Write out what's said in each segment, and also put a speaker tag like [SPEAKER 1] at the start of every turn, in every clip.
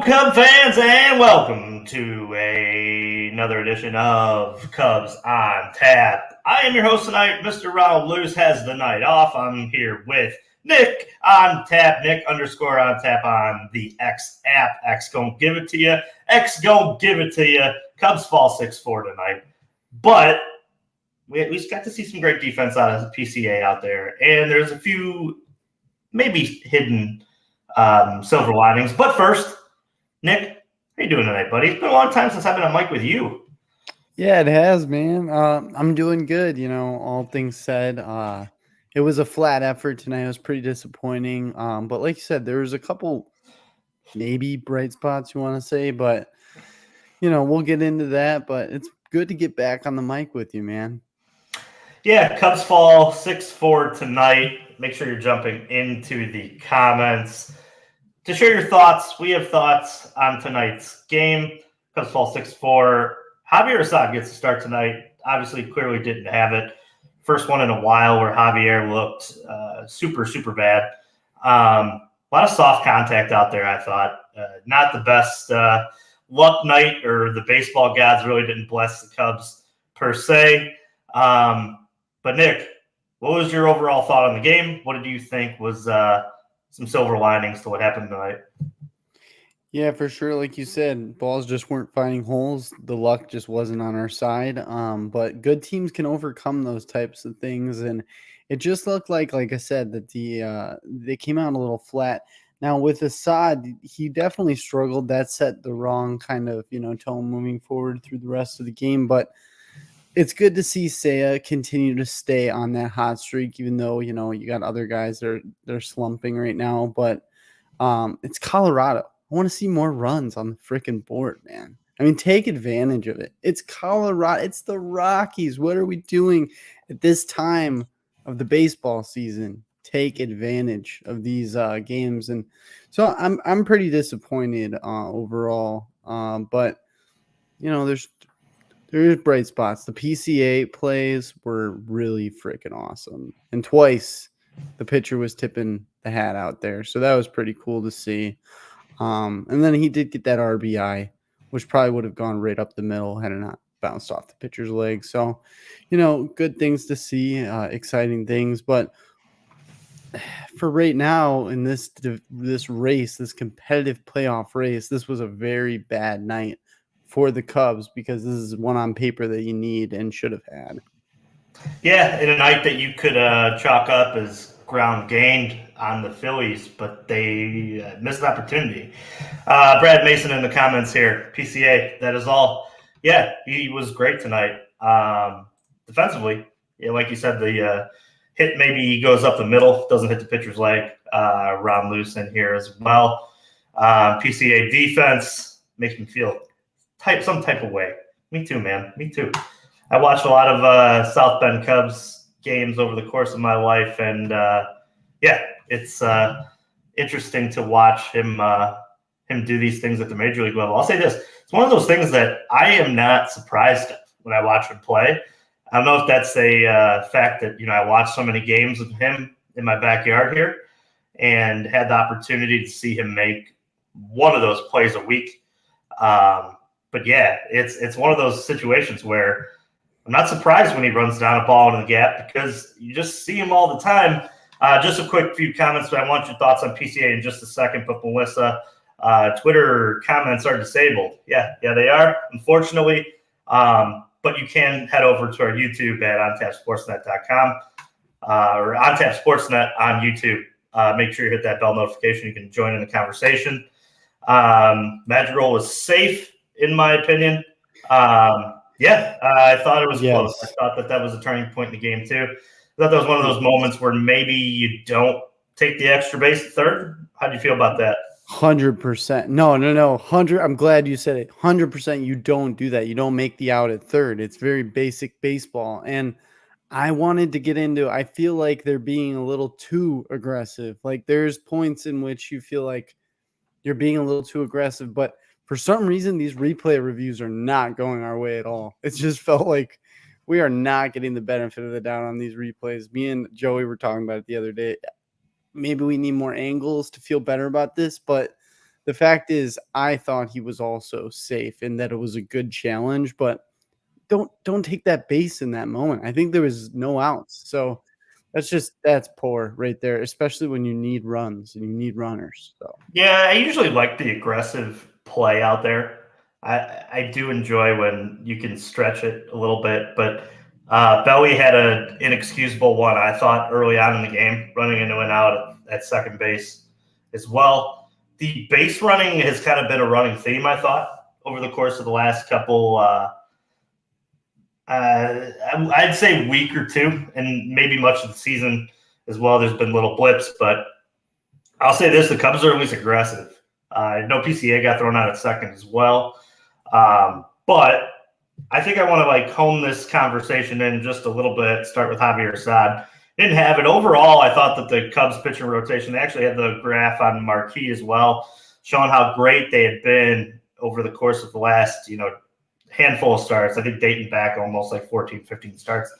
[SPEAKER 1] Cub fans, and welcome to another edition of Cubs on Tap. I am your host tonight, Mr. Ronald Luce has the night off. I'm here with Nick on Tap, Nick _on Tap on the X app. X gon' give it to you. X gon' give it to you. Cubs fall 6-4 tonight. But we got to see some great defense out of PCA out there, and there's a few maybe hidden silver linings. But first, Nick, how you doing tonight, buddy? It's been a long time since I've been on mic with you.
[SPEAKER 2] Yeah, it has, man. I'm doing good, all things said. It was a flat effort tonight. It was pretty disappointing. But like you said, there was a couple maybe bright spots you want to say, but, we'll get into that. But it's good to get back on the mic with you, man.
[SPEAKER 1] Yeah, Cubs fall 6-4 tonight. Make sure you're jumping into the comments to share your thoughts. We have thoughts on tonight's game. Cubs fall 6-4. Javier Assad gets to start tonight. Obviously, clearly didn't have it. First one in a while where Javier looked super, super bad. A lot of soft contact out there, I thought. Not the best luck night, or the baseball gods really didn't bless the Cubs per se. But, Nick, what was your overall thought on the game? What did you think was some silver linings to what happened tonight?
[SPEAKER 2] Yeah, for sure. Like you said, balls just weren't finding holes. The luck just wasn't on our side. But good teams can overcome those types of things. And it just looked like I said, that they came out a little flat. Now with Assad, he definitely struggled. That set the wrong kind of, tone moving forward through the rest of the game. But it's good to see Seiya continue to stay on that hot streak, even though, you got other guys that they're slumping right now. But it's Colorado. I want to see more runs on the freaking board, man. I mean, take advantage of it. It's Colorado. It's the Rockies. What are we doing at this time of the baseball season? Take advantage of these games. And so I'm pretty disappointed overall. But, there's bright spots. The PCA plays were really freaking awesome. And twice the pitcher was tipping the hat out there. So that was pretty cool to see. And then he did get that RBI, which probably would have gone right up the middle had it not bounced off the pitcher's leg. So, good things to see, exciting things. But for right now in this race, this competitive playoff race, this was a very bad night for the Cubs, because this is one on paper that you need and should have had.
[SPEAKER 1] Yeah, in a night that you could chalk up as ground gained on the Phillies, but they missed an opportunity. Brad Mason in the comments here, PCA, that is all. Yeah, he was great tonight. Defensively, like you said, the hit maybe goes up the middle, doesn't hit the pitcher's leg. Ron Luce in here as well. PCA defense makes me feel some type of way. Me too, man. Me too. I watched a lot of South Bend Cubs games over the course of my life, and it's interesting to watch him do these things at the major league level. I'll say this: it's one of those things that I am not surprised at when I watch him play. I don't know if that's a fact that I watched so many games of him in my backyard here, and had the opportunity to see him make one of those plays a week. But yeah, it's one of those situations where I'm not surprised when he runs down a ball in the gap, because you just see him all the time. Just a quick few comments, but I want your thoughts on PCA in just a second. But Melissa, Twitter comments are disabled. Yeah, they are, unfortunately. But you can head over to our YouTube at ontapsportsnet.com or ontapsportsnet on YouTube. Make sure you hit that bell notification. You can join in the conversation. Madrigal was safe, in my opinion. I thought it was close. I thought that was a turning point in the game, too. I thought that was one of those moments where maybe you don't take the extra base at third. How do you feel about that?
[SPEAKER 2] 100%. No. 100. I'm glad you said it. 100%. You don't do that. You don't make the out at third. It's very basic baseball. And I wanted to get into, I feel like they're being a little too aggressive. Like, there's points in which you feel like you're being a little too aggressive, but for some reason, these replay reviews are not going our way at all. It just felt like we are not getting the benefit of the doubt on these replays. Me and Joey were talking about it the other day. Maybe we need more angles to feel better about this, but the fact is, I thought he was also safe and that it was a good challenge, but don't take that base in that moment. I think there was no outs. So that's poor right there, especially when you need runs and you need runners. So
[SPEAKER 1] Yeah, I usually like the aggressive play out there. I do enjoy when you can stretch it a little bit, but Bowie had an inexcusable one, I thought, early on in the game, running into an out at second base as well. The base running has kind of been a running theme, I thought, over the course of the last couple, I'd say week or two, and maybe much of the season as well. There's been little blips, but I'll say this: the Cubs are at least aggressive. I know PCA got thrown out at second as well, but I think I want to hone this conversation in just a little bit. Start with Javier Assad. Didn't have it overall. I thought that the Cubs pitching rotation. They actually had the graph on Marquee as well, showing how great they had been over the course of the last handful of starts. I think dating back almost 14, 15 starts.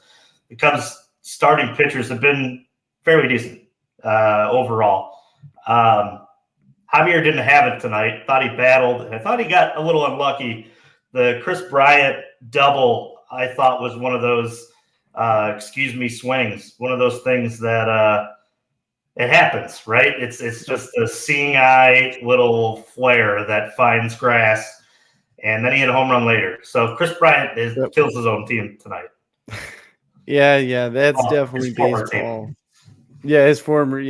[SPEAKER 1] The Cubs starting pitchers have been fairly decent overall. Javier didn't have it tonight. Thought he battled, and I thought he got a little unlucky. The Chris Bryant double, I thought, was one of those swings. One of those things that it happens, right? It's just a seeing eye little flare that finds grass, and then he hit a home run later. So Chris Bryant kills his own team tonight.
[SPEAKER 2] Yeah, that's definitely baseball. Team. Yeah, his former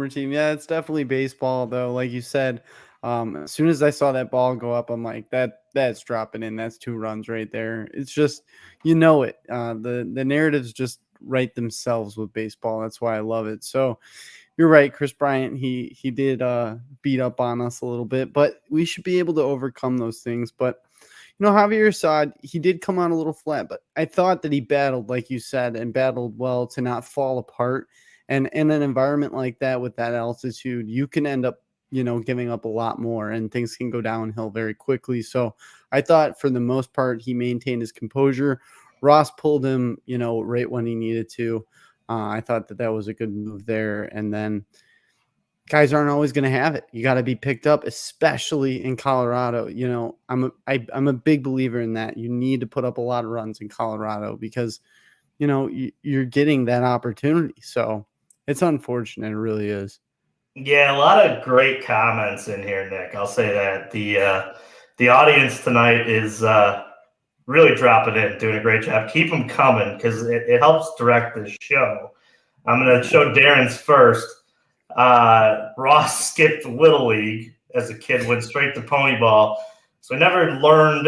[SPEAKER 2] team. Yeah, it's definitely baseball though. Like you said, as soon as I saw that ball go up, I'm like, that's dropping in. That's 2 runs right there. It's just, it. The narratives just write themselves with baseball. That's why I love it. So you're right, Chris Bryant. He did beat up on us a little bit, but we should be able to overcome those things. But Javier Assad, he did come on a little flat, but I thought that he battled, like you said, and battled well to not fall apart. And in an environment like that, with that altitude, you can end up, giving up a lot more and things can go downhill very quickly. So I thought for the most part, he maintained his composure. Ross pulled him, right when he needed to. I thought that was a good move there. And then guys aren't always going to have it. You got to be picked up, especially in Colorado. I'm a big believer in that. You need to put up a lot of runs in Colorado because, you're getting that opportunity. So it's unfortunate. It really is.
[SPEAKER 1] Yeah, a lot of great comments in here, Nick. I'll say that the audience tonight is really dropping in, doing a great job. Keep them coming because it helps direct the show. I'm going to show Darren's first. Ross skipped Little League as a kid, went straight to pony ball, so he never learned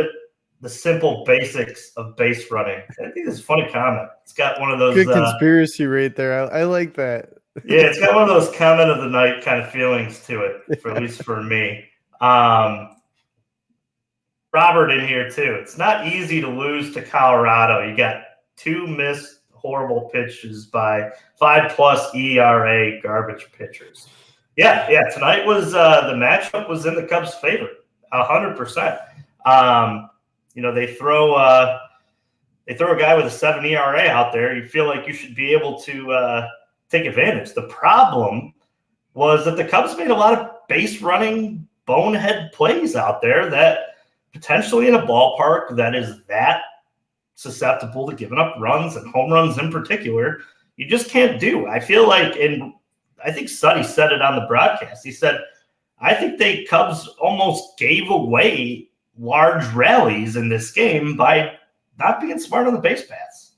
[SPEAKER 1] the simple basics of base running. I think it's a funny comment. It's got one of those
[SPEAKER 2] good conspiracy right there. I like that.
[SPEAKER 1] Yeah, it's got one of those comment of the night kind of feelings to it, at least for me. Robert in here too. It's not easy to lose to Colorado. You got 2 missed horrible pitches by 5+ ERA garbage pitchers. Yeah. Tonight was the matchup was in the Cubs' favor, 100%. They throw a guy with a 7 ERA out there. You feel like you should be able to take advantage. The problem was that the Cubs made a lot of base running bonehead plays out there that potentially in a ballpark that is that susceptible to giving up runs and home runs in particular, you just can't do. I feel like, and I think Suddy said it on the broadcast. He said, I think the Cubs almost gave away large rallies in this game by not being smart on the base paths.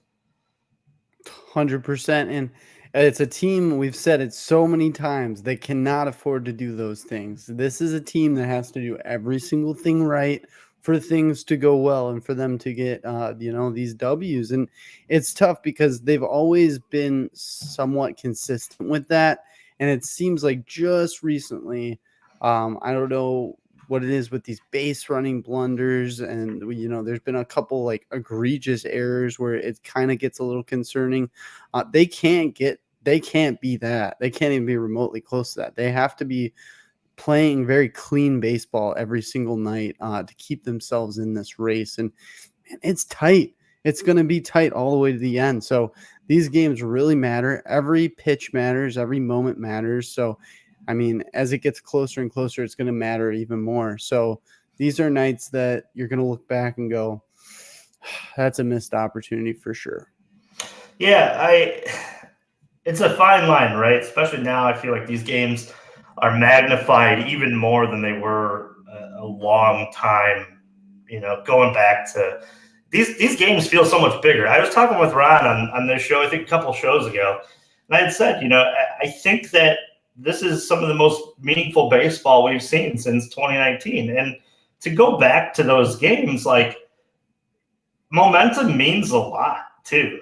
[SPEAKER 2] 100%. And it's a team, we've said it so many times, they cannot afford to do those things. This is a team that has to do every single thing right for things to go well and for them to get, these W's. And it's tough because they've always been somewhat consistent with that. And it seems like just recently, I don't know what it is with these base running blunders. And, there's been a couple egregious errors where it kind of gets a little concerning. They can't be that. They can't even be remotely close to that. They have to be playing very clean baseball every single night to keep themselves in this race. And man, it's tight. It's going to be tight all the way to the end. So these games really matter. Every pitch matters. Every moment matters. So I mean, as it gets closer and closer, it's going to matter even more. So these are nights that you're going to look back and go, that's a missed opportunity for sure.
[SPEAKER 1] Yeah, it's a fine line, right? Especially now, I feel like these games are magnified even more than they were a long time. Going back to these games feel so much bigger. I was talking with Ron on this show, I think a couple shows ago, and I had said, I think that this is some of the most meaningful baseball we've seen since 2019, and to go back to those games, like momentum means a lot too.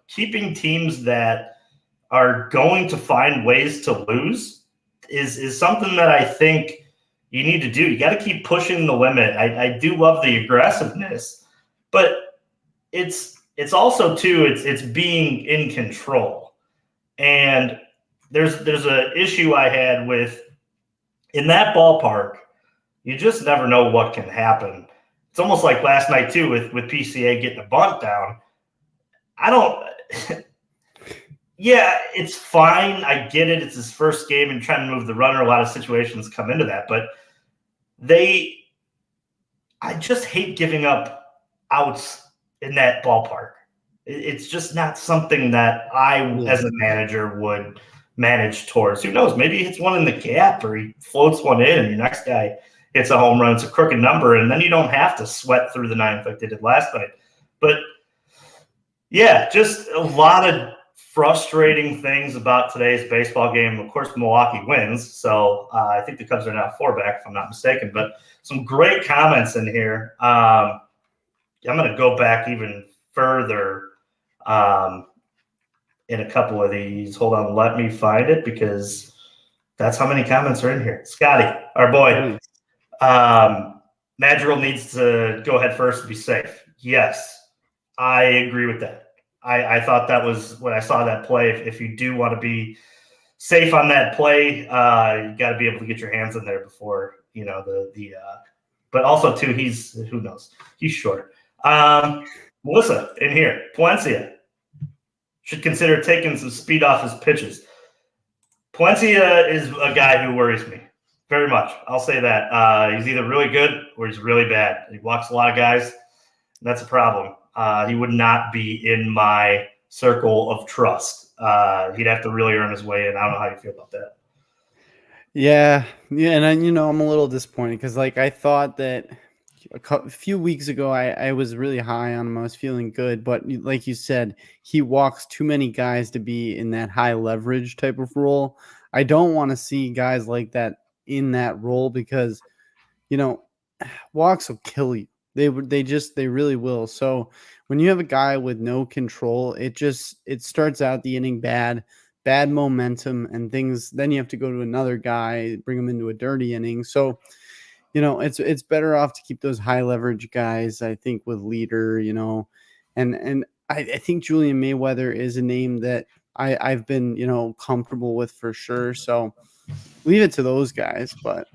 [SPEAKER 1] Keeping teams that are going to find ways to lose is something that I think you need to do. You got to keep pushing the limit. I do love the aggressiveness, but it's also too it's being in control. And there's an issue I had with in that ballpark. You just never know what can happen. It's almost like last night too with PCA getting a bunt down. I don't. Yeah, it's fine. I get it. It's his first game and trying to move the runner. A lot of situations come into that, but I just hate giving up outs in that ballpark. It's just not something that I, as a manager, would manage towards. Who knows? Maybe he hits one in the gap or he floats one in and your next guy hits a home run. It's a crooked number, and then you don't have to sweat through the ninth like they did last night. But, yeah, just a lot of frustrating things about today's baseball game. Of course, Milwaukee wins, so I think the Cubs are now 4 back, if I'm not mistaken. But some great comments in here. I'm going to go back even further in a couple of these. Hold on, let me find it because that's how many comments are in here. Scotty, our boy, Madrigal needs to go ahead first to be safe. Yes, I agree with that. I thought that was when I saw that play. If you do want to be safe on that play, you got to be able to get your hands in there before but also too, who knows? He's short. Melissa in here, Palencia should consider taking some speed off his pitches. Palencia is a guy who worries me very much. I'll say that. He's either really good or he's really bad. He walks a lot of guys. That's a problem. He would not be in my circle of trust. He'd have to really earn his way in. I don't know how you feel about that.
[SPEAKER 2] Yeah, and I'm a little disappointed because I thought that a few weeks ago I was really high on him. I was feeling good, but like you said, he walks too many guys to be in that high leverage type of role. I don't want to see guys like that in that role because walks will kill you. They really will. So when you have a guy with no control, it starts out the inning bad momentum and things. Then you have to go to another guy, bring him into a dirty inning. So, it's better off to keep those high leverage guys, I think, with leader, and I think Julian Mayweather is a name that I've been, comfortable with for sure. So leave it to those guys, but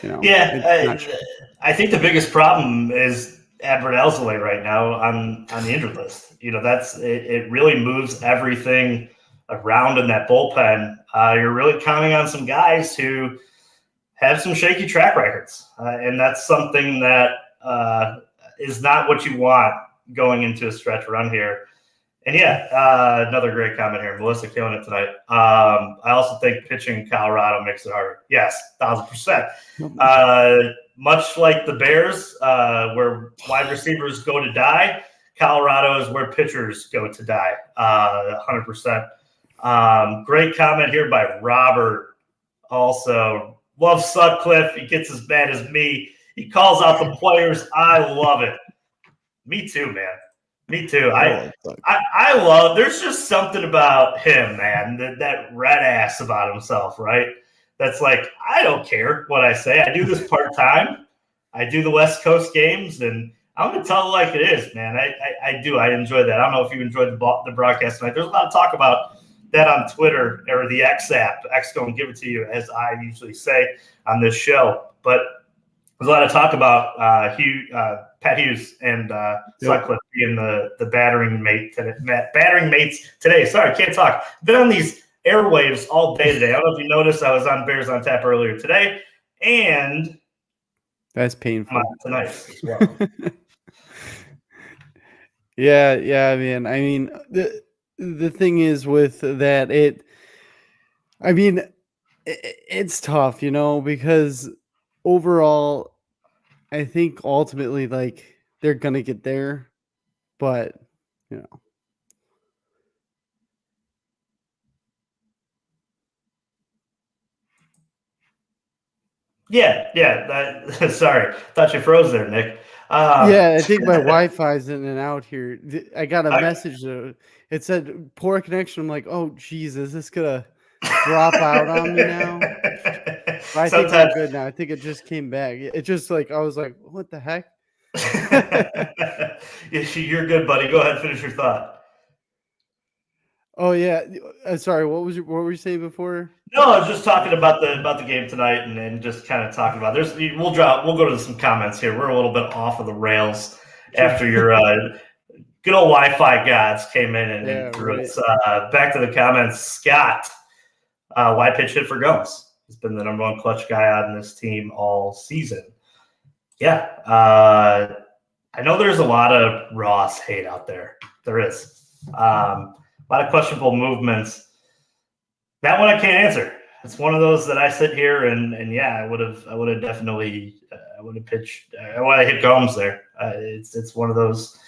[SPEAKER 1] I think the biggest problem is Adbert Alzolay right now on the injured list. It really moves everything around in that bullpen. You're really counting on some guys who have some shaky track records, and that's something that is not what you want going into a stretch run here. And another great comment here. Melissa killing it tonight. I also think pitching Colorado makes it harder. Yes, 1,000%. Much like the Bears, where wide receivers go to die, Colorado is where pitchers go to die. 100%. Great comment here by Robert. Also, love Sutcliffe. He gets as mad as me. He calls out the players. I love it. Me too, man. Me too. I love. There's just something about him, man. That red ass about himself, right? That's like, I don't care what I say. I do this part time. I do the West Coast games, and I'm gonna tell it like it is, man. I do. I enjoy that. I don't know if you enjoyed the broadcast tonight. There's a lot of talk about that on Twitter or the X app. X don't give it to you, as I usually say on this show, but there's a lot of talk about Pat Hughes and Sutcliffe being the battering mates today. Sorry, can't talk. Been on these airwaves all day today. I don't know if you noticed, I was on Bears on Tap earlier today, and
[SPEAKER 2] That's painful.
[SPEAKER 1] tonight as well.
[SPEAKER 2] Yeah, man. I mean, the thing is with that, it's tough, because overall, I think ultimately, like, they're gonna get there, but you know,
[SPEAKER 1] Yeah. Sorry, thought you froze there, Nick.
[SPEAKER 2] yeah, I think my Wi-Fi's in and out here. I got a
[SPEAKER 1] I,
[SPEAKER 2] message. It said poor connection. I'm like, oh, geez, is this gonna drop out on me now? But I think we're
[SPEAKER 1] Sometimes
[SPEAKER 2] good now. I think it just came back. It just like I was like, what the heck?
[SPEAKER 1] you're good, buddy. Go ahead, finish your thought.
[SPEAKER 2] Oh yeah. Sorry. What were you saying before?
[SPEAKER 1] No, I was just talking about the game tonight, and just kind of talking about. We'll go to some comments here. We're a little bit off of the rails
[SPEAKER 2] Sure.
[SPEAKER 1] after your good old Wi-Fi gods came in and
[SPEAKER 2] Yeah.
[SPEAKER 1] threw
[SPEAKER 2] Right.
[SPEAKER 1] us. Back to the comments, Scott. Why pitch hit for Gomes? He's been the number one clutch guy on this team all season. Yeah, I know there's a lot of Ross hate out there. There is a lot of questionable movements. That one I can't answer. It's one of those that I sit here and yeah, I would have definitely I would have pitched. I would have hit Gomes there. It's one of those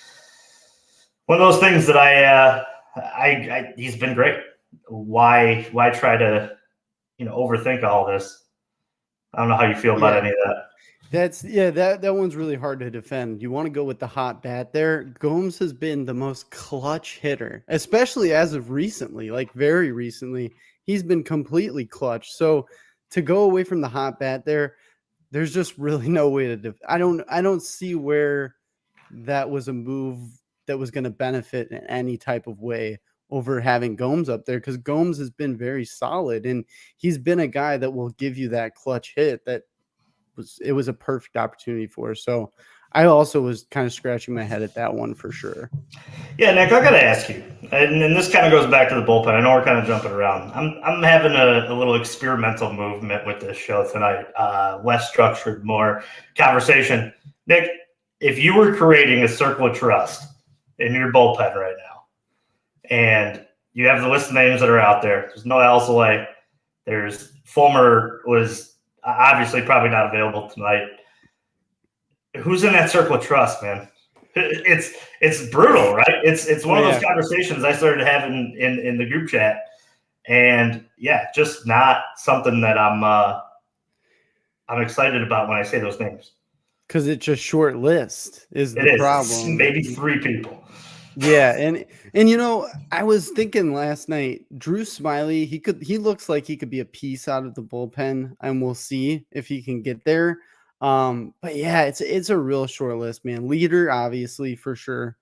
[SPEAKER 1] things that I he's been great. Why try to overthink all this? I don't know how you feel about
[SPEAKER 2] Yeah.
[SPEAKER 1] any of that.
[SPEAKER 2] That one's really hard to defend. You want to go with the hot bat there. Gomes has been the most clutch hitter, especially as of recently, like very recently. He's been completely clutch. So to go away from the hot bat there's just really no way to I don't see where that was a move that was going to benefit in any type of way over having Gomes up there, because Gomes has been very solid and he's been a guy that will give you that clutch hit that was a perfect opportunity for us. So I also was kind of scratching my head at that one for sure.
[SPEAKER 1] Yeah, Nick, I got to ask you, and this kind of goes back to the bullpen. I know we're kind of jumping around. I'm having a little experimental movement with this show tonight, less structured, more conversation. Nick, if you were creating a circle of trust in your bullpen right now, and you have the list of names that are out there, there's no Alzolay, there's Fulmer was obviously probably not available tonight. Who's in that circle of trust, man? It's brutal, right? It's one of those conversations I started having in the group chat, and yeah, just not something that I'm excited about when I say those names.
[SPEAKER 2] Because it's a short list is the problem.
[SPEAKER 1] It's maybe 3 people.
[SPEAKER 2] Yeah, and I was thinking last night, Drew Smiley, he looks like he could be a piece out of the bullpen, and we'll see if he can get there. But yeah, it's a real short list, man. Leader, obviously, for sure.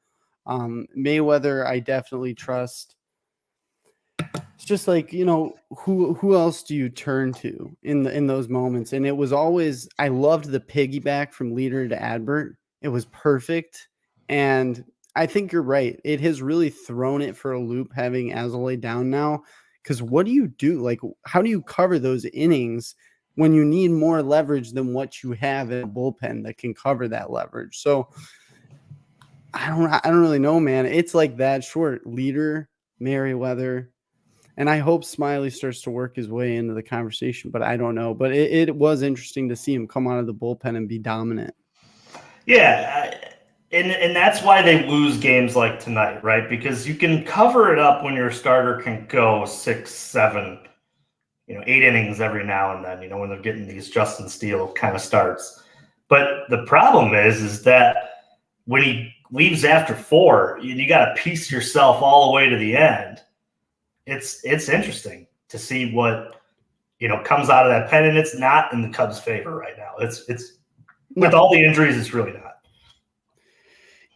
[SPEAKER 2] Mayweather, I definitely trust. It's just like, who else do you turn to in those moments? And it was always, I loved the piggyback from Leader to Adbert. It was perfect. And I think you're right. It has really thrown it for a loop having Azalea down now. Because what do you do? Like, how do you cover those innings when you need more leverage than what you have in a bullpen that can cover that leverage? So I don't really know, man. It's like that short. Leader, Merriweather, and I hope Smiley starts to work his way into the conversation, but I don't know. But it was interesting to see him come out of the bullpen and be dominant.
[SPEAKER 1] Yeah, and that's why they lose games like tonight, right? Because you can cover it up when your starter can go 6, 7, 8 innings every now and then, when they're getting these Justin Steele kind of starts. But the problem is that when he leaves after 4, you got to piece yourself all the way to the end. It's interesting to see what comes out of that pen, and it's not in the Cubs' favor right now. It's with all the injuries, it's really not.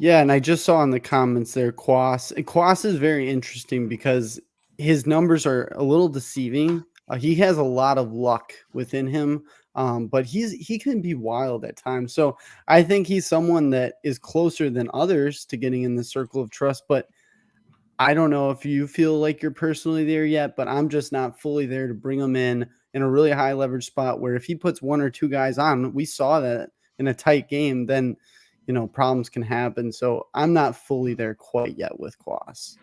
[SPEAKER 2] Yeah, and I just saw in the comments there, Quas is very interesting because his numbers are a little deceiving. He has a lot of luck within him, but he can be wild at times. So I think he's someone that is closer than others to getting in the circle of trust. But I don't know if you feel like you're personally there yet, but I'm just not fully there to bring him in a really high leverage spot where if he puts one or two guys on, we saw that in a tight game, then problems can happen. So I'm not fully there quite yet with Kloss.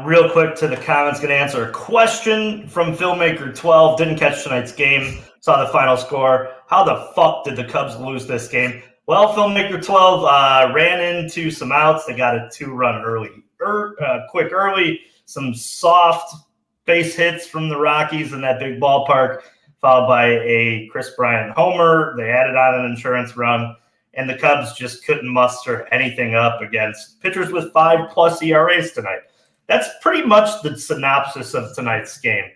[SPEAKER 1] Real quick to the comments, going to answer a question from Filmmaker 12. Didn't catch tonight's game, saw the final score. How the fuck did the Cubs lose this game? Well, Filmmaker 12 ran into some outs. They got a 2-run quick early, some soft base hits from the Rockies in that big ballpark, followed by a Chris Bryant homer. They added on an insurance run, and the Cubs just couldn't muster anything up against pitchers with 5+ ERAs tonight. That's pretty much the synopsis of tonight's game.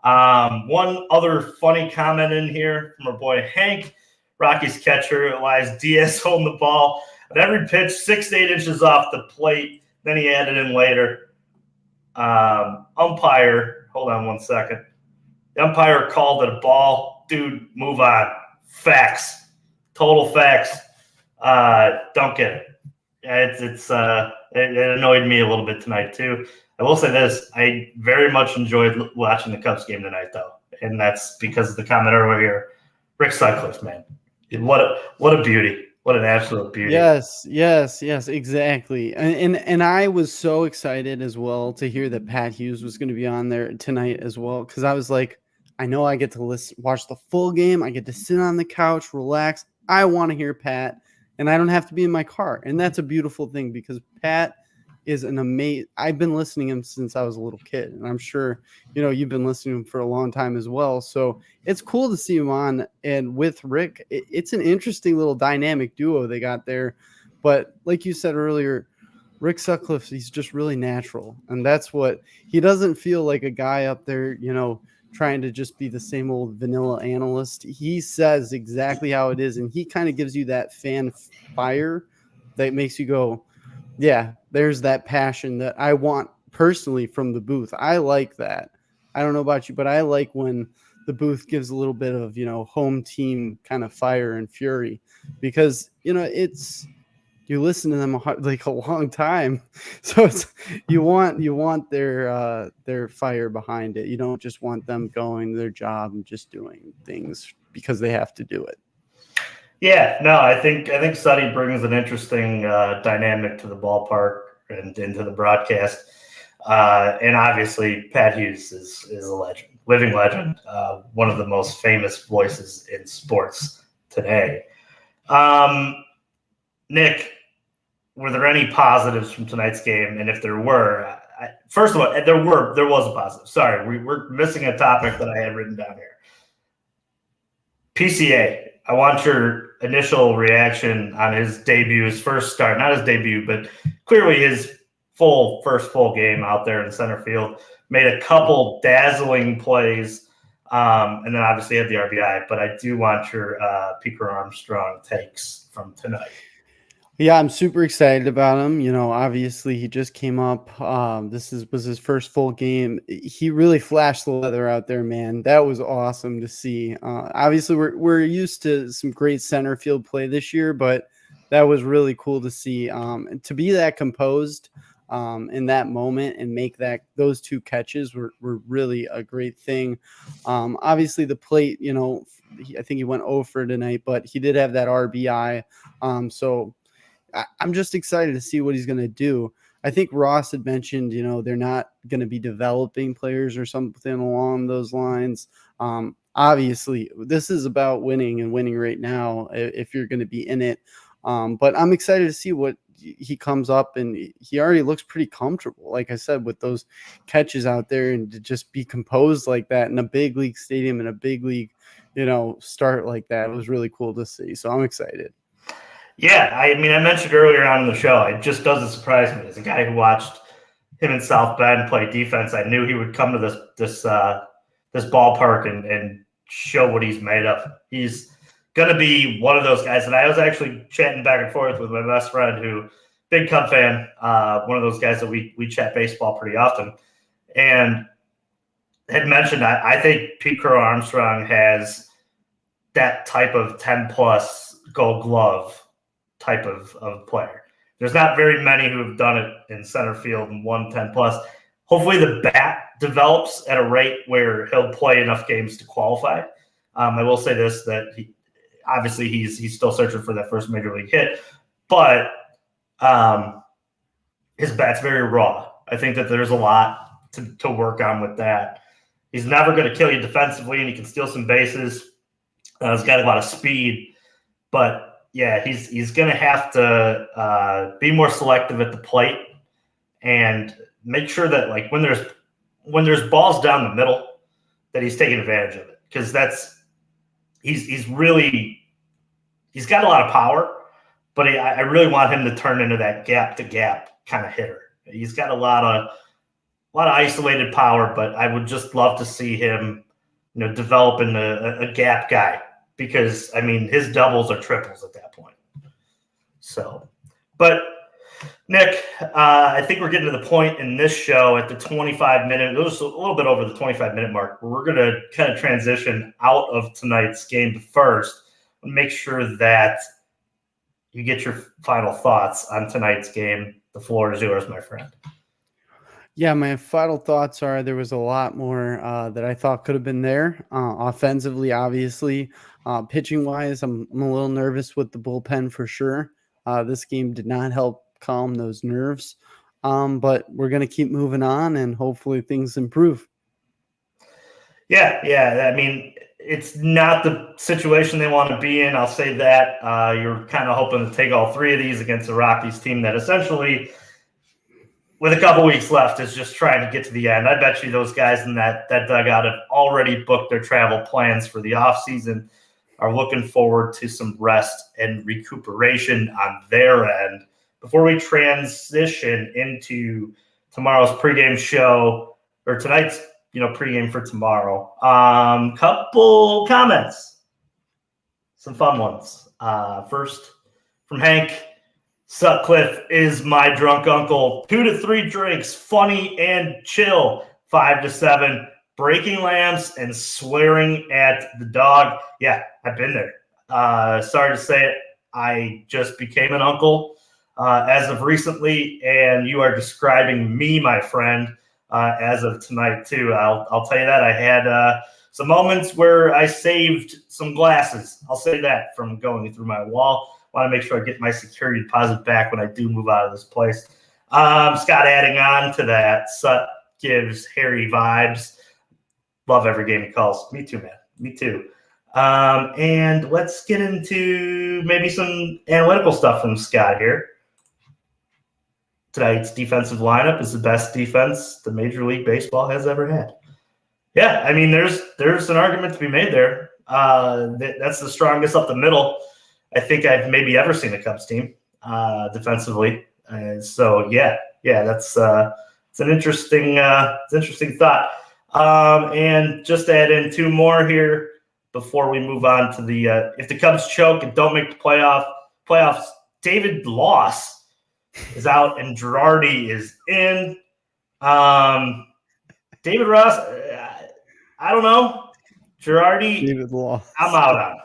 [SPEAKER 1] One other funny comment in here from our boy Hank, Rockies catcher Elias Diaz holding the ball at every pitch 6 to 8 inches off the plate. Then he added in later. Umpire, hold on one second. The umpire called it a ball. Dude, move on. Facts. Total facts. Don't get it. It annoyed me a little bit tonight too. I will say this: I very much enjoyed watching the Cubs game tonight, though, and that's because of the comment earlier. Rick Sutcliffe, man, what a beauty! What an absolute beauty!
[SPEAKER 2] Yes, exactly. And I was so excited as well to hear that Pat Hughes was going to be on there tonight as well, because I was like, I know I get to watch the full game. I get to sit on the couch, relax. I want to hear Pat. And I don't have to be in my car. And that's a beautiful thing because Pat is an amazing. I've been listening to him since I was a little kid. And I'm sure, you've been listening to him for a long time as well. So it's cool to see him on. And with Rick, it's an interesting little dynamic duo they got there. But like you said earlier, Rick Sutcliffe, he's just really natural. And that's what he doesn't feel like a guy up there, trying to just be the same old vanilla analyst. He says exactly how it is, and he kind of gives you that fan fire that makes you go, yeah, there's that passion that I want personally from the booth. I like that. I don't know about you, but I like when the booth gives a little bit of, home team kind of fire and fury, because, you listen to them like a long time. So you want their fire behind it. You don't just want them going their job and just doing things because they have to do it.
[SPEAKER 1] Yeah, no, I think Suddy brings an interesting dynamic to the ballpark and into the broadcast. And obviously Pat Hughes is a legend, living legend, one of the most famous voices in sports today. Nick, were there any positives from tonight's game? And if there were, first of all, there was a positive. Sorry, we're missing a topic that I had written down here. PCA, I want your initial reaction on his debut, his first start, not his debut, but clearly his first full game out there in center field. Made a couple dazzling plays, and then obviously had the RBI. But I do want your Pico Armstrong takes from tonight.
[SPEAKER 2] Yeah, I'm super excited about him. Obviously he just came up. Was his first full game. He really flashed the leather out there, man. That was awesome to see. Obviously we're used to some great center field play this year, but that was really cool to see. To be that composed in that moment and make those two catches were really a great thing. Obviously the plate, I think he went 0 for tonight, but he did have that RBI. So I'm just excited to see what he's going to do. I think Ross had mentioned, they're not going to be developing players or something along those lines. Obviously, this is about winning and winning right now if you're going to be in it. But I'm excited to see what he comes up, and he already looks pretty comfortable, like I said, with those catches out there, and to just be composed like that in a big league stadium and a big league, start like that. It was really cool to see. So I'm excited.
[SPEAKER 1] Yeah, I mentioned earlier on in the show, it just doesn't surprise me. As a guy who watched him in South Bend play defense, I knew he would come to this ballpark and show what he's made of. He's going to be one of those guys. And I was actually chatting back and forth with my best friend, who big Cub fan, one of those guys that we chat baseball pretty often, and had mentioned I think Pete Crow Armstrong has that type of 10+ Gold Glove type of player. There's not very many who have done it in center field and won 10 plus. Hopefully the bat develops at a rate where he'll play enough games to qualify. I will say this, that obviously he's still searching for that first major league hit, but his bat's very raw. I think that there's a lot to work on with that. He's never going to kill you defensively, and he can steal some bases. He's got a lot of speed, but yeah, he's going to have to be more selective at the plate and make sure that like when there's balls down the middle, that he's taking advantage of it, because he's got a lot of power, but I really want him to turn into that gap to gap kind of hitter. He's got a lot of isolated power, but I would just love to see him, develop into a gap guy, because I mean his doubles are triples at that point. So, but Nick, I think we're getting to the point in this show at the 25-minute. It was a little bit over the 25-minute mark, where we're going to kind of transition out of tonight's game. But first, make sure that you get your final thoughts on tonight's game. The floor is yours, my friend.
[SPEAKER 2] Yeah, my final thoughts are there was a lot more that I thought could have been there. Offensively, obviously. Pitching-wise, I'm a little nervous with the bullpen for sure. This game did not help calm those nerves. But we're going to keep moving on, and hopefully things improve.
[SPEAKER 1] Yeah. I mean, it's not the situation they want to be in. I'll say that. You're kind of hoping to take all three of these against the Rockies team that essentially, with a couple weeks left, is just trying to get to the end. I bet you those guys in that dugout have already booked their travel plans for the offseason, are looking forward to some rest and recuperation on their end. Before we transition into tomorrow's pregame show, or tonight's, pregame for tomorrow, couple comments, some fun ones. First, from Hank: Sutcliffe is my drunk uncle. 2 to 3 drinks, funny and chill. 5 to 7, breaking lamps and swearing at the dog. Yeah, I've been there. Sorry to say it, I just became an uncle as of recently, and you are describing me, my friend, as of tonight too. I'll tell you that I had some moments where I saved some glasses. I'll say that, from going through my wall. Want to make sure I get my security deposit back when I do move out of this place. Scott, adding on to that, Sut gives Harry vibes. Love every game he calls. Me too, man. Me too. And let's get into maybe some analytical stuff from Scott here. Tonight's defensive lineup is the best defense the Major League Baseball has ever had. Yeah, I mean, there's an argument to be made there. That's the strongest up the middle I think I've maybe ever seen a Cubs team defensively. So yeah, that's it's an interesting thought. And just to add in 2 more here before we move on to the if the Cubs choke and don't make the playoffs, David Loss is out and Girardi is in. David Ross, I don't know. Girardi,
[SPEAKER 2] David Loss, I'm
[SPEAKER 1] out on.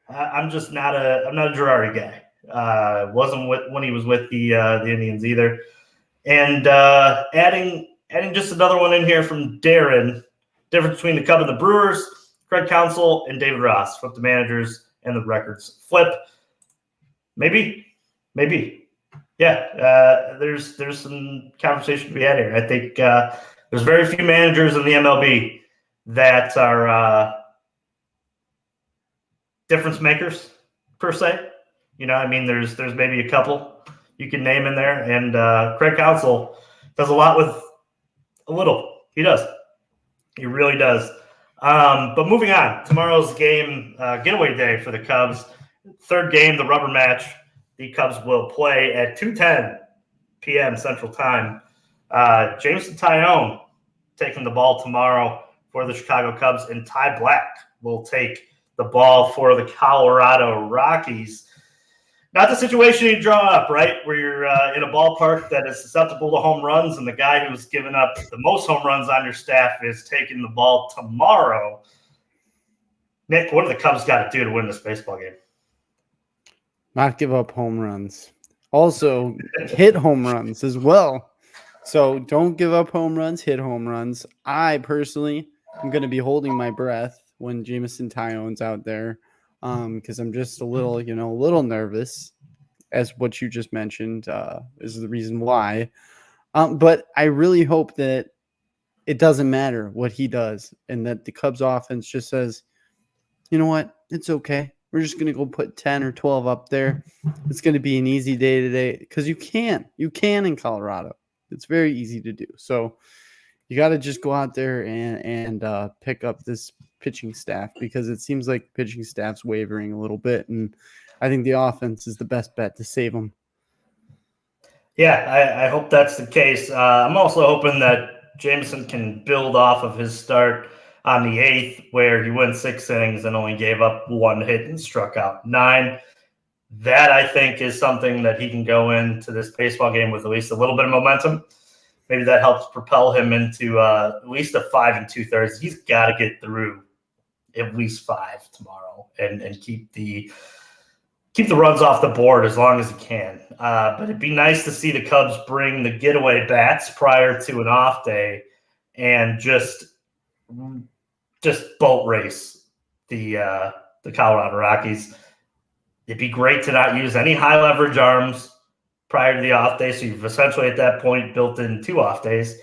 [SPEAKER 1] I'm just not a Girardi guy. Wasn't when he was with the Indians either. And adding just another one in here from Darren. Difference between the Cub and the Brewers: Craig Counsell and David Ross. Flip the managers and the records. Flip. Maybe. Yeah. There's some conversation to be had here. I think there's very few managers in the MLB that are difference makers per se. I mean, there's maybe a couple you can name in there, and Craig Counsell does a lot with a little. He does. He really does. But moving on, tomorrow's game, getaway day for the Cubs. Third game, the rubber match. The Cubs will play at 2:10 p.m. Central Time. Jameson Taillon taking the ball tomorrow for the Chicago Cubs, and Ty Black will take the ball for the Colorado Rockies. Not the situation you draw up, right? Where you're in a ballpark that is susceptible to home runs, and the guy who's given up the most home runs on your staff is taking the ball tomorrow. Nick, what do the Cubs got to do to win this baseball game?
[SPEAKER 2] Not give up home runs. also hit home runs as well. So don't give up home runs, hit home runs. I personally am going to be holding my breath when Jameson Tyone's out there because I'm just a little, a little nervous, as what you just mentioned is the reason why. But I really hope that it doesn't matter what he does and that the Cubs offense just says, you know what, it's okay. We're just going to go put 10 or 12 up there. It's going to be an easy day today because you can in Colorado. It's very easy to do. So you got to just go out there and pick up this pitching staff because it seems like pitching staff's wavering a little bit. And I think the offense is the best bet to save them.
[SPEAKER 1] Yeah, I hope that's the case. I'm also hoping that Jameson can build off of his start on the 8th, where he went 6 innings and only gave up 1 hit and struck out 9. That, I think, is something that he can go into this baseball game with at least a little bit of momentum. Maybe that helps propel him into at least a 5 2/3. He's got to get through at least 5 tomorrow and keep the runs off the board as long as he can. But it'd be nice to see the Cubs bring the getaway bats prior to an off day and just boat race the Colorado Rockies. It'd be great to not use any high leverage arms prior to the off day, so you've essentially at that point built in 2 off days.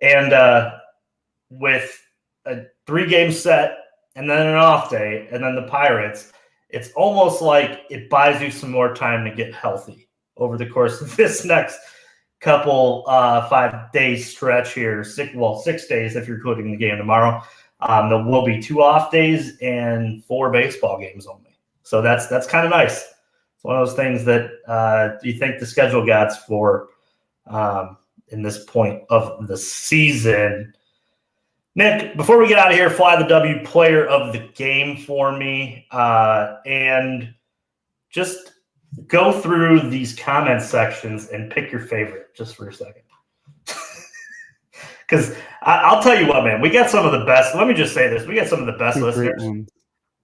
[SPEAKER 1] And with a 3-game set and then an off day and then the Pirates, it's almost like it buys you some more time to get healthy over the course of this next couple 5-day stretch here. 6 days if you're including the game tomorrow. There will be 2 off days and 4 baseball games only. So that's kind of nice. It's one of those things that you thank the schedule gods for in this point of the season. Nick, before we get out of here, fly the W player of the game for me and just go through these comment sections and pick your favorite just for a second. Because I'll tell you what, man, we got some of the best. Let me just say this. We got some of the best listeners.
[SPEAKER 2] And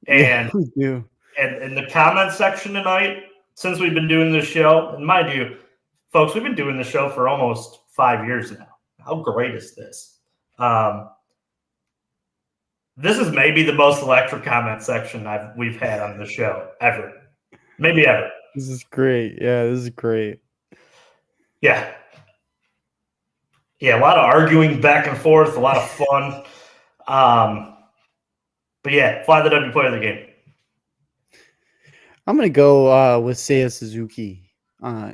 [SPEAKER 1] yeah,
[SPEAKER 2] we do.
[SPEAKER 1] And in the comment section tonight, since we've been doing this show, and mind you, folks, we've been doing the show for almost 5 years now. How great is this? This is maybe the most electric comment section we've had on the show ever. Maybe ever.
[SPEAKER 2] This is great. Yeah, this is great.
[SPEAKER 1] Yeah. Yeah, a lot of arguing back and forth, a lot of fun. But yeah, fly the W player of the game.
[SPEAKER 2] I'm going to go with Seiya Suzuki.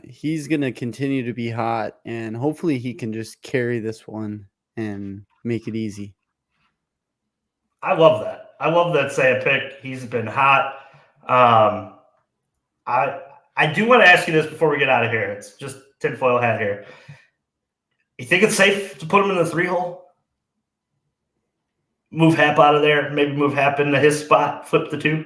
[SPEAKER 2] He's going to continue to be hot, and hopefully he can just carry this one and make it easy.
[SPEAKER 1] I love that. I love that Seiya pick. He's been hot. I do want to ask you this before we get out of here. It's just tinfoil hat here. You think it's safe to put him in the 3-hole? Move Hap out of there. Maybe move Hap into his spot. Flip the 2.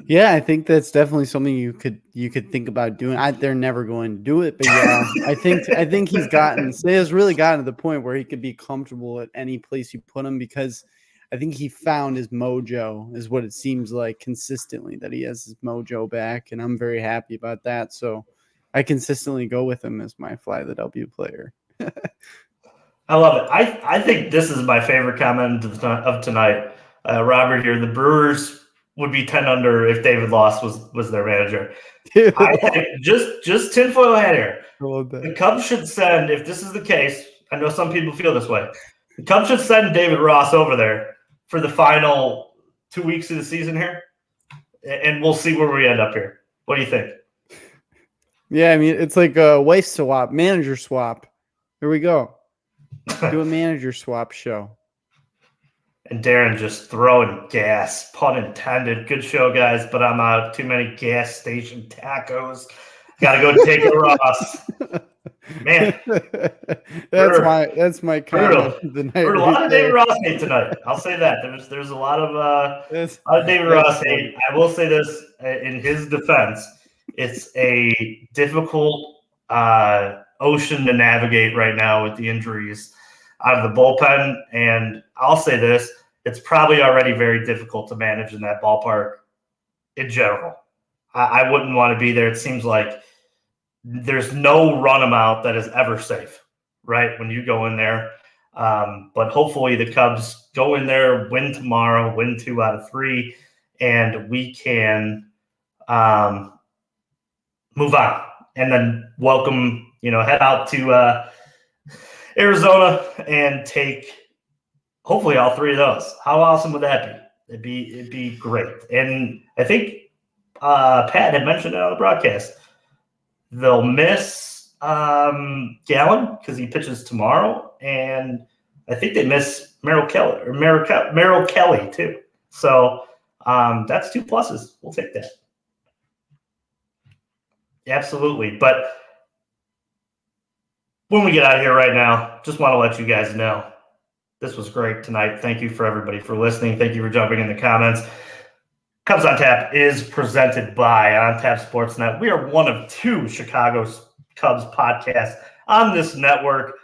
[SPEAKER 2] Yeah, I think that's definitely something you could think about doing. They're never going to do it, but yeah, I think Seiya's really gotten to the point where he could be comfortable at any place you put him because I think he found his mojo, is what it seems like consistently, that he has his mojo back, and I'm very happy about that. So I consistently go with him as my fly the W player.
[SPEAKER 1] I love it. I think this is my favorite comment of tonight. Robert here, the Brewers would be 10 under if David Loss was their manager. I think just tinfoil hat here. The Cubs should send, if this is the case, I know some people feel this way, the Cubs should send David Ross over there for the final 2 weeks of the season here, and we'll see where we end up here. What do you think?
[SPEAKER 2] Yeah, I mean, it's like a wife swap, manager swap. Here we go. Do a manager swap show.
[SPEAKER 1] And Darren just throwing gas, pun intended. Good show, guys, but I'm out. Too many gas station tacos. Got to go take a Ross. Man,
[SPEAKER 2] that's my comment of the night.
[SPEAKER 1] Heard a lot of David Ross hate tonight. I'll say that. There's a lot of David Ross hate. I will say this in his defense: it's a difficult ocean to navigate right now with the injuries out of the bullpen, and I'll say this: it's probably already very difficult to manage in that ballpark in general. I wouldn't want to be there. It seems like there's no run amount that is ever safe, right? When you go in there. But hopefully the Cubs go in there, win tomorrow, win 2 out of 3, and we can move on and then welcome, head out to Arizona and take hopefully all 3 of those. How awesome would that be? It'd be great. And I think Pat had mentioned it on the broadcast. They'll miss Gallen because he pitches tomorrow, and I think they miss Merrill Kelly too. So that's 2 pluses. We'll take that. Absolutely. But when we get out of here right now, just want to let you guys know this was great tonight. Thank you for everybody for listening. Thank you for jumping in the comments. Cubs on Tap is presented by On Tap Sportsnet. We are one of 2 Chicago Cubs podcasts on this network.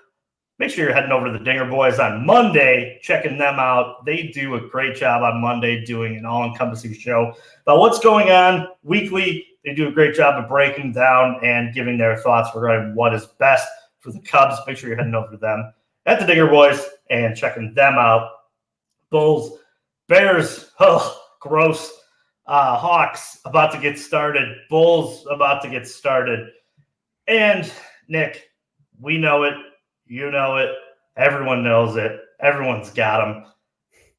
[SPEAKER 1] Make sure you're heading over to the Dinger Boys on Monday, checking them out. They do a great job on Monday doing an all-encompassing show about what's going on weekly. They do a great job of breaking down and giving their thoughts regarding what is best for the Cubs. Make sure you're heading over to them at the Dinger Boys and checking them out. Bulls, Bears, gross. Hawks about to get started. Bulls about to get started. And Nick, we know it. You know it. Everyone knows it. Everyone's got them.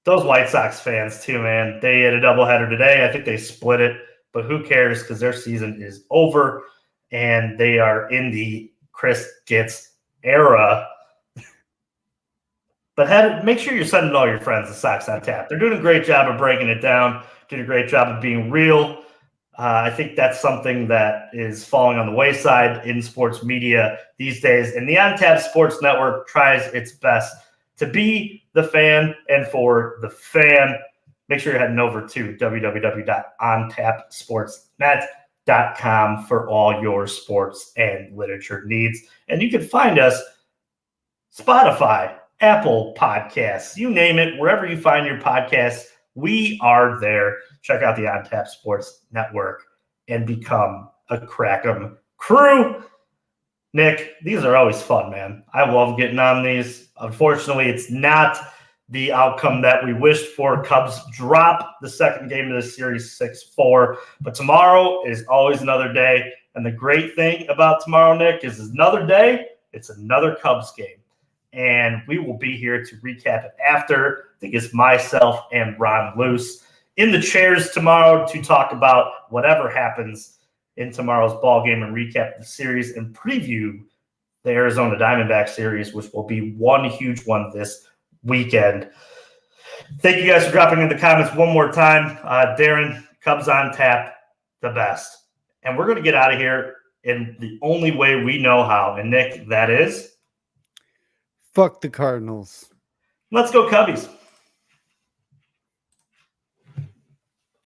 [SPEAKER 1] Those White Sox fans too, man. They had a doubleheader today. I think they split it, but who cares because their season is over and they are in the Chris Getz era. But make sure you're sending all your friends the Sox on Tap. They're doing a great job of breaking it down, doing a great job of being real. I think that's something that is falling on the wayside in sports media these days. And the On Tap Sports Network tries its best to be the fan and for the fan. Make sure you're heading over to www.ontapsportsnet.com for all your sports and literature needs. And you can find us Spotify, Apple Podcasts, you name it, wherever you find your podcasts, we are there. Check out the On Tap Sports Network and become a Crack'em crew. Nick, these are always fun, man. I love getting on these. Unfortunately, it's not the outcome that we wished for. Cubs drop the second game of the series 6-4. But tomorrow is always another day. And the great thing about tomorrow, Nick, is another day. It's another Cubs game. And we will be here to recap it after. I think it's myself and Ron Luce in the chairs tomorrow to talk about whatever happens in tomorrow's ball game and recap the series and preview the Arizona Diamondback series, which will be one huge one this weekend. Thank you guys for dropping in the comments one more time. Darren, Cubs on Tap, the best. And we're going to get out of here in the only way we know how. And Nick, that is?
[SPEAKER 2] Fuck the Cardinals.
[SPEAKER 1] Let's go Cubbies.